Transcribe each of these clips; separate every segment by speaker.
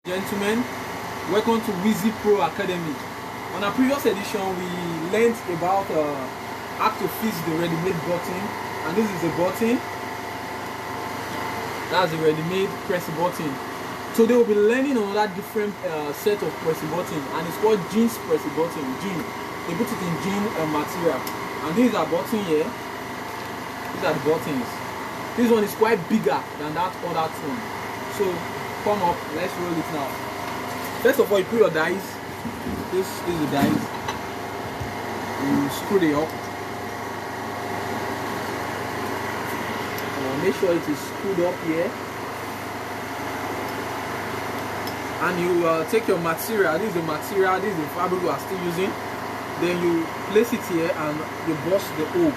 Speaker 1: Gentlemen, welcome to Wheezy Pro Academy. On our previous edition, we learned about how to fix the ready-made button, and this is the button. That's the ready-made press button. Today we'll be learning another different set of press button, and it's called jeans press button. Jean. They put it in jean material, and these are button here. These are the buttons. This one is quite bigger than that other one. So come up, let's roll it now. First of all, you put your dies. This is the dies. You screw it up. Make sure it is screwed up here. And you take your material. This is the material. This is the fabric we are still using. Then you place it here and you bust the hole.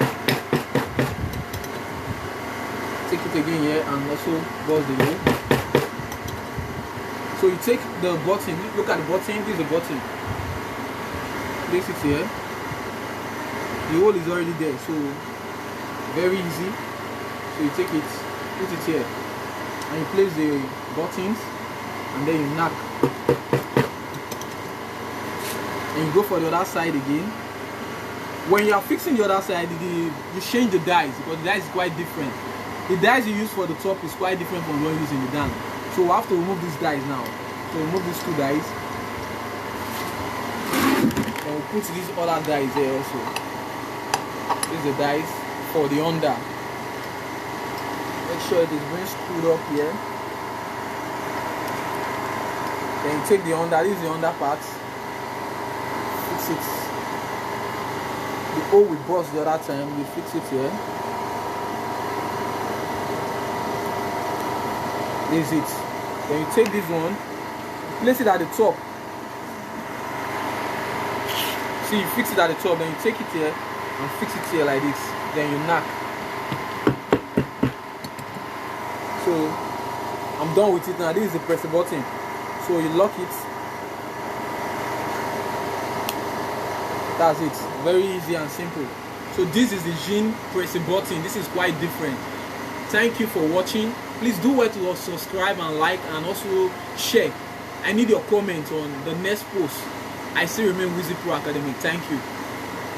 Speaker 1: Take it again here and also bust the hole. So you take the button, look at the button, this is the button. Place it here. The hole is already there, so very easy. So you take it, put it here, and you place the buttons, and then you knock. And you go for the other side again. When you are fixing the other side, you change the dies, because the dies is quite different. The dies you use for the top is quite different from what you use in the down. So we have to remove these dies now. So remove these two dies. And we'll put these other dies here also. This is the dies for the under. Make sure it is very screwed up here. Then you take the under. This is the under part. Fix it. The hole we bust the other time, we fix it here. This is it. Then you take this one, place it at the top. See, you fix it at the top, then you take it here and fix it here like this. Then you knock. So I'm done with it now. This is the press button. So you lock it. That's it. Very easy and simple. So this is the jean press button. This is quite different. Thank you for watching. Please do well to subscribe and like, and also share. I need your comment on the next post. I still remain Wheezy Pro Academy. Thank you.